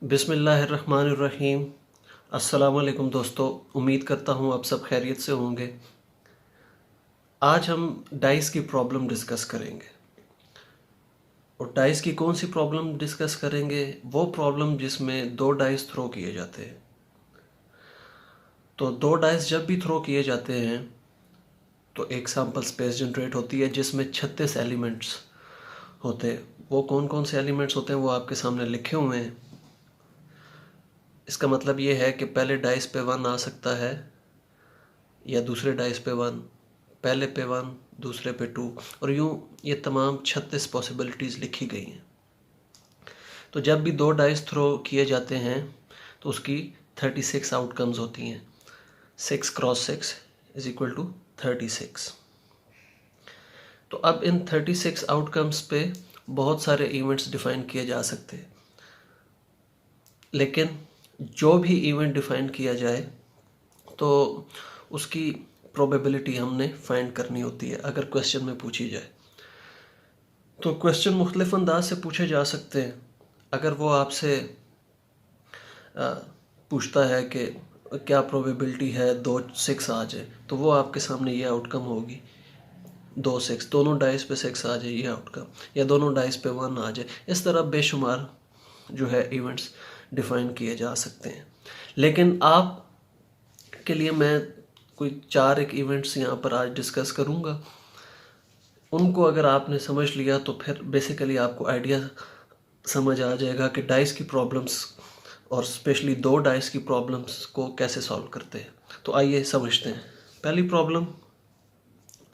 बिस्मिल्लाहिर्रहमानिर्रहीम। अस्सलामुअलैकुम दोस्तों, उम्मीद करता हूँ आप सब खैरियत से होंगे। आज हम डाइस की प्रॉब्लम डिस्कस करेंगे। और डाइस की कौन सी प्रॉब्लम डिस्कस करेंगे? वो प्रॉब्लम जिसमें दो डाइस थ्रो किए जाते हैं। तो दो डाइस जब भी थ्रो किए जाते हैं तो एक सैम्पल स्पेस जनरेट होती है जिसमें 36 एलिमेंट्स होते हैं। वो कौन कौन से एलिमेंट्स होते हैं वो आपके सामने लिखे हुए हैं। इसका मतलब ये है कि पहले डाइस पे 1 आ सकता है या दूसरे डाइस पे 1, पहले पे 1, दूसरे पे 2, और यूँ ये तमाम 36 पॉसिबिलिटीज़ लिखी गई हैं। तो जब भी दो डाइस थ्रो किए जाते हैं तो उसकी 36 आउटकम्स होती हैं। 6 क्रॉस 6 इज इक्वल टू 36। तो अब इन 36 आउटकम्स पे बहुत सारे इवेंट्स डिफ़ाइन किए जा सकते हैं, लेकिन जो भी इवेंट डिफ़ाइन किया जाए तो उसकी प्रोबेबिलिटी हमने फाइंड करनी होती है अगर क्वेश्चन में पूछी जाए। तो क्वेश्चन मुख्तलिफ अंदाज से पूछे जा सकते हैं। अगर वो आपसे पूछता है कि क्या प्रोबेबिलिटी है 2 6 आ जाए, तो वो आपके सामने ये आउटकम होगी 2 6, दोनों डाइस पे 6 आ जाए ये आउटकम, या दोनों डाइस पे 1 आ जाए। इस तरह बेशुमार जो है इवेंट्स डिफ़ाइन किए जा सकते हैं। लेकिन आप के लिए मैं कोई 4 एक इवेंट्स यहाँ पर आज डिस्कस करूँगा। उनको अगर आपने समझ लिया तो फिर बेसिकली आपको आइडिया समझ आ जाएगा कि डाइस की प्रॉब्लम्स और स्पेशली दो डाइस की प्रॉब्लम्स को कैसे सॉल्व करते हैं। तो आइए समझते हैं। पहली प्रॉब्लम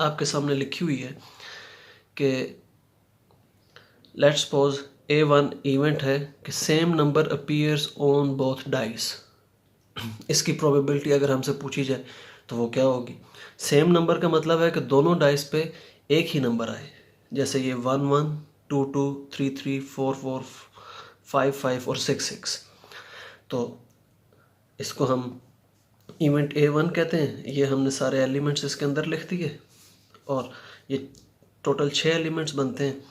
आपके सामने लिखी हुई है कि लेट्स सपोज A1 इवेंट है कि same number appears on both dice. इसकी प्रोबेबिलिटी अगर हमसे पूछी जाए तो वो क्या होगी? सेम नंबर का मतलब है कि दोनों डाइस पे एक ही नंबर आए। जैसे ये 1 1, 2 2, 3 3, 4 4, 5 5 और 6 6। तो इसको हम इवेंट A1 कहते हैं। ये हमने सारे एलिमेंट्स इसके अंदर लिख दिए और ये टोटल 6 एलिमेंट्स बनते हैं।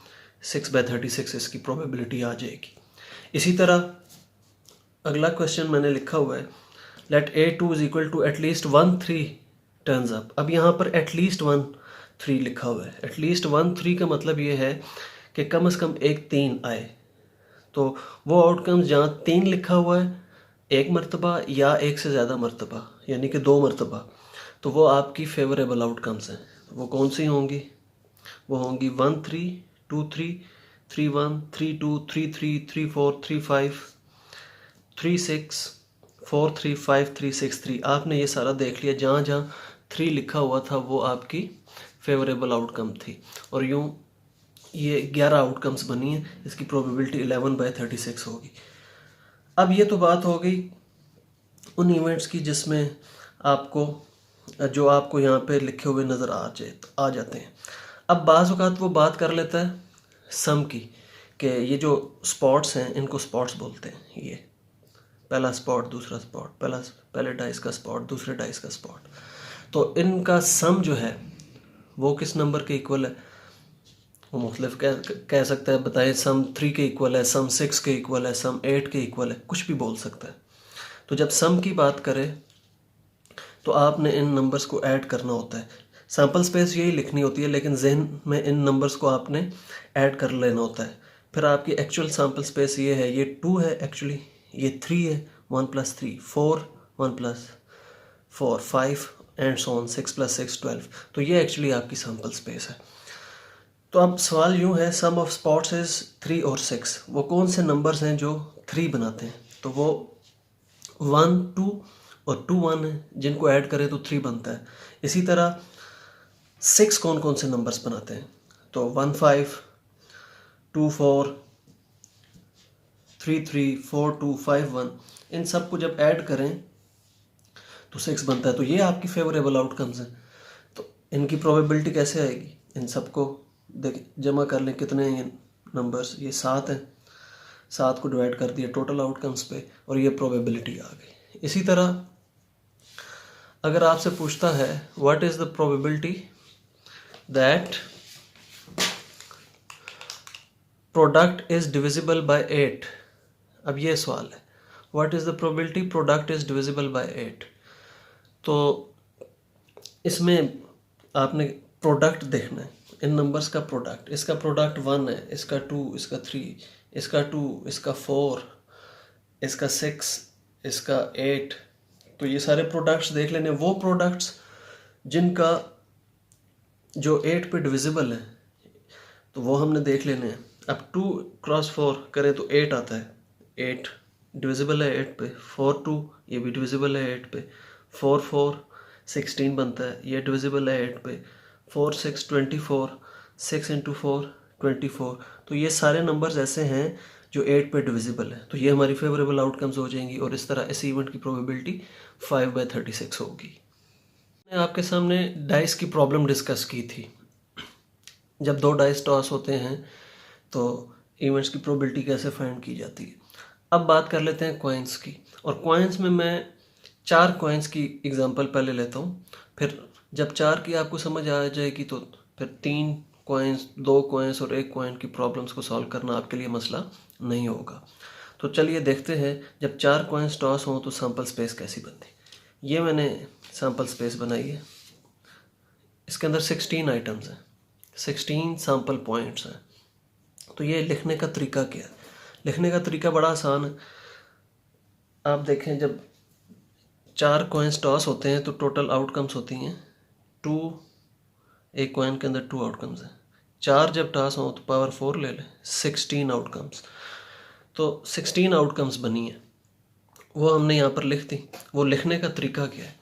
6/36 इसकी प्रोबेबिलिटी आ जाएगी। इसी तरह अगला क्वेश्चन मैंने लिखा हुआ है, let A2 is equal to at least 1 3 turns up. अब यहाँ पर एटलीस्ट 1 3 लिखा हुआ है। एटलीस्ट 1 3 का मतलब ये है कि कम से कम एक 3 आए। तो वो आउटकम्स जहाँ 3 लिखा हुआ है, एक मरतबा या एक से ज़्यादा मरतबा, यानी कि 2 मरतबा, तो वो आपकी फेवरेबल आउटकम्स हैं। वो कौन सी होंगी? वो होंगी 1 3, 2 3, 3 1, 3 2, 3 3, 3 4, 3 5, 3 6, 4 3, 5 3, 6 3। आपने ये सारा देख लिया। जहाँ जहाँ 3 लिखा हुआ था वो आपकी फेवरेबल आउटकम थी। और यूँ ये 11 आउटकम्स बनी है। इसकी प्रोबेबिलिटी 11/36 होगी। अब ये तो बात हो गई उन इवेंट्स की जिसमें आपको जो आपको यहाँ पे लिखे हुए नज़र आ जाते हैं। अब बाज़ औक़ात वो बात कर लेता है सम की, कि ये जो स्पॉट्स हैं इनको स्पॉट्स बोलते हैं। ये पहला स्पॉट, दूसरा स्पॉट, पहले डाइस का स्पॉट, दूसरे डाइस का स्पॉट। तो इनका सम जो है वो किस नंबर के इक्वल है? वो मुख्तलिफ कह सकता है। बताएं, सम 3 के इक्वल है, सम 6 के इक्वल है, सम 8 के इक्वल है, कुछ भी बोल सकता है। तो जब सम की बात करें तो आपने इन नंबर्स को ऐड करना होता है। सैम्पल स्पेस यही लिखनी होती है, लेकिन जहन में इन नंबर्स को आपने ऐड कर लेना होता है। फिर आपकी एक्चुअल सैम्पल स्पेस ये है, ये 2 है एक्चुअली, ये 3 है, 1 + 3 4, 1 + 4 5 एंड सो ऑन, 6 + 6 12। तो ये एक्चुअली आपकी सैम्पल स्पेस है। तो अब सवाल यूँ है, सम ऑफ स्पॉट्स इज़ 3 और 6। वो कौन से नंबर्स हैं जो 3 बनाते हैं? तो वो 1 2 और 2 1 है, जिनको ऐड करें तो 3 बनता है। इसी तरह 6 कौन कौन से नंबर्स बनाते हैं? तो 1 5, 2 4, 3 3, 4 2, 5 1। इन सब को जब ऐड करें तो 6 बनता है। तो ये आपकी फेवरेबल आउटकम्स हैं। तो इनकी प्रोबेबिलिटी कैसे आएगी? इन सबको देख जमा कर लें। कितने हैं ये नंबर्स? ये 7 हैं। 7 को डिवाइड कर दिया टोटल आउटकम्स पे और ये प्रोबेबिलिटी आ गई। इसी तरह अगर आपसे पूछता है what is the probability that product is divisible by 8, अब ये सवाल है, what is the probability product is divisible by 8। तो इसमें आपने प्रोडक्ट देखना है, इन नंबर्स का प्रोडक्ट। इसका प्रोडक्ट 1 है, इसका 2, इसका 3, इसका 2, इसका 4, इसका 6, इसका 8। तो ये सारे प्रोडक्ट्स देख लेने, वो प्रोडक्ट्स जिनका जो 8 पे डिविजिबल है तो वो हमने देख लेने हैं। अब 2 क्रॉस 4 करें तो 8 आता है, 8 डिविजिबल है 8 पे। 4 2 ये भी डिविजिबल है 8 पे। 4 4 16 बनता है, ये डिविजिबल है 8 पे। 4 6 24, 6 इंटू 4 24। तो ये सारे नंबर्स ऐसे हैं जो 8 पे डिविजिबल है, तो ये हमारी फेवरेबल आउटकम्स हो जाएंगी और इस तरह इस इवेंट की प्रोबेबिलिटी 5/36 होगी। मैंने आपके सामने डाइस की प्रॉब्लम डिस्कस की थी। जब 2 डाइस टॉस होते हैं तो इवेंट्स की प्रोबेबिलिटी कैसे फाइंड की जाती है। अब बात कर लेते हैं कॉइन्स की, और कॉइन्स में मैं 4 कॉइन्स की एग्जांपल पहले लेता हूँ, फिर जब 4 की आपको समझ आ जाएगी तो फिर 3 कॉइन्स, 2 कॉइन्स और 1 कॉइन की प्रॉब्लम्स को सॉल्व करना आपके लिए मसला नहीं होगा। तो चलिए देखते हैं, जब 4 कॉइन्स टॉस हों तो सैम्पल स्पेस कैसी बनती। ये मैंने सैम्पल स्पेस बनाई है, इसके अंदर 16 आइटम्स हैं, 16 सैम्पल पॉइंट्स हैं। तो ये लिखने का तरीका क्या है? लिखने का तरीका बड़ा आसान है। आप देखें, जब 4 कॉइन्स टॉस होते हैं तो टोटल आउटकम्स होती हैं 2, एक कॉइन के अंदर 2 आउटकम्स हैं। 4 जब टॉस हो तो पावर 4 ले लें, 16 आउटकम्स। तो 16 आउटकम्स बनी है, वो हमने यहाँ पर लिख दी। वो लिखने का तरीका क्या है?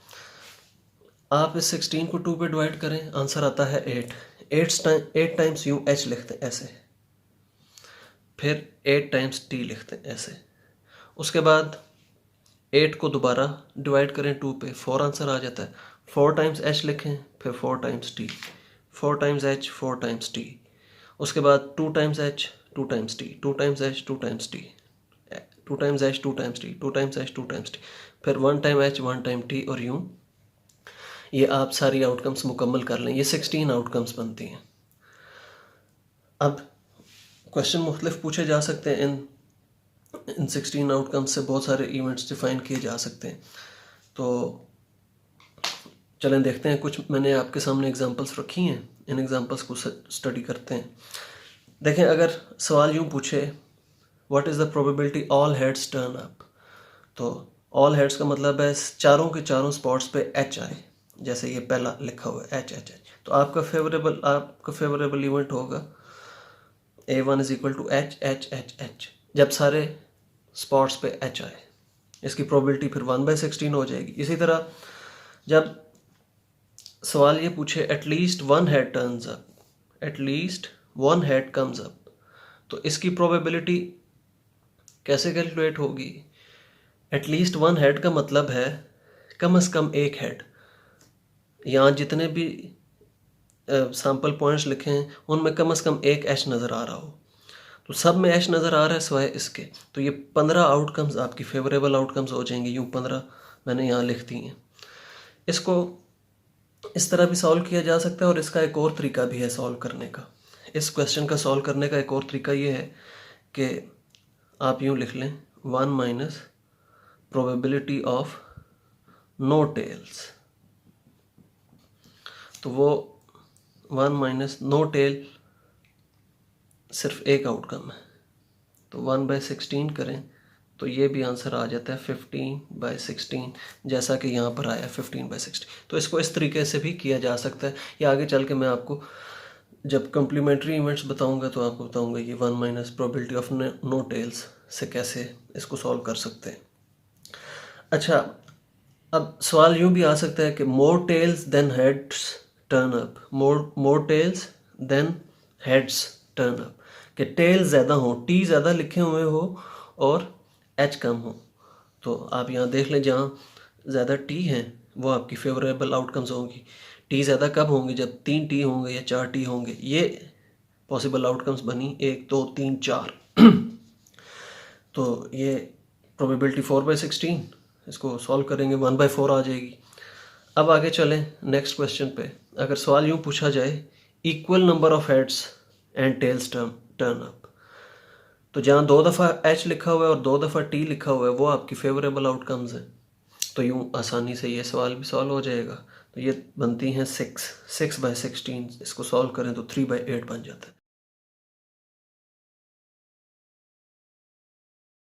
आप इस 16 को 2 पे डिवाइड करें, आंसर आता है 8। 8 टाइम्स यूँ एच लिखते हैं ऐसे, फिर 8 टाइम्स टी लिखते हैं ऐसे। उसके बाद 8 को दोबारा डिवाइड करें 2 पे, 4 आंसर आ जाता है। 4 टाइम्स एच लिखें, फिर 4 times T, 4 times H, 4 times T. उसके बाद 2 times H, 2 times T, 2 times H, 2 times T, 2 times H, 2 times T, 2 times H, 2 times T, फिर 1 टाइम एच, 1 टाइम टी, और यूँ ये आप सारी आउटकम्स मुकम्मल कर लें। ये 16 आउटकम्स बनती हैं। अब क्वेश्चन मुख्तलिफ पूछे जा सकते हैं, इन 16 आउटकम्स से बहुत सारे इवेंट्स डिफाइन किए जा सकते हैं। तो चलें देखते हैं, कुछ मैंने आपके सामने एग्जांपल्स रखी हैं, इन एग्जांपल्स को स्टडी करते हैं। देखें, अगर सवाल यूँ पूछे what is the probability all heads turn up, तो ऑल हेड्स का मतलब है चारों के चारों स्पॉट्स पे एच आए, जैसे ये पहला लिखा हुआ है एच एच एच। तो आपका फेवरेबल इवेंट होगा A1 is equal to H H H H, जब सारे स्पॉट्स पे एच आए। इसकी प्रोबेबिलिटी फिर 1/16 हो जाएगी। इसी तरह जब सवाल ये पूछे at least 1 head turns up, at least 1 head comes up, तो इसकी प्रोबेबिलिटी कैसे कैलकुलेट होगी? एटलीस्ट 1 हेड का मतलब है कम से कम एक हेड। यहाँ जितने भी सैम्पल पॉइंट्स लिखे हैं उनमें कम से कम एक एच नज़र आ रहा हो, तो सब में एच नज़र आ रहा है सिवाय इसके। तो ये 15 आउटकम्स आपकी फेवरेबल आउटकम्स हो जाएंगे। यूँ 15 मैंने यहाँ लिख दी हैं। इसको इस तरह भी सॉल्व किया जा सकता है, और इसका एक और तरीका भी है सॉल्व करने का। इस क्वेश्चन का सॉल्व करने का एक और तरीका ये है कि आप यूँ लिख लें 1 minus probability of no tails. तो वो 1 माइनस नो टेल सिर्फ एक आउटकम है, तो 1/16 करें तो ये भी आंसर आ जाता है 15/16, जैसा कि यहाँ पर आया 15/16। तो इसको इस तरीके से भी किया जा सकता है, या आगे चल के मैं आपको जब कम्प्लीमेंट्री इवेंट्स बताऊंगा तो आपको बताऊंगा ये 1 minus probability of no tails से कैसे इसको सॉल्व कर सकते हैं। अच्छा, अब सवाल यूँ भी आ सकता है कि more tails than heads turn up, more tails than heads turn up, कि टेल ज़्यादा हो, टी ज़्यादा लिखे हुए हो और एच कम हो। तो आप यहाँ देख लें, जहाँ ज़्यादा टी हैं वो आपकी फेवरेबल आउटकम्स होंगी। टी ज़्यादा कब होंगे? जब 3 टी होंगे या 4 टी होंगे। ये पॉसिबल आउटकम्स बनी 1 2 3 4। तो ये प्रोबेबिलिटी 4/16, इसको सॉल्व करेंगे 1/4 आ जाएगी। अब आगे चलें नेक्स्ट क्वेश्चन पे। अगर सवाल यूँ पूछा जाए equal number of heads and tails turn up, तो जहाँ 2 दफ़ा H लिखा हुआ है और 2 दफ़ा T लिखा हुआ है वो आपकी फेवरेबल आउटकम्स हैं। तो यूँ आसानी से ये सवाल भी सॉल्व हो जाएगा। तो ये बनती हैं 6 6/16, इसको सॉल्व करें तो 3/8 बन जाता है।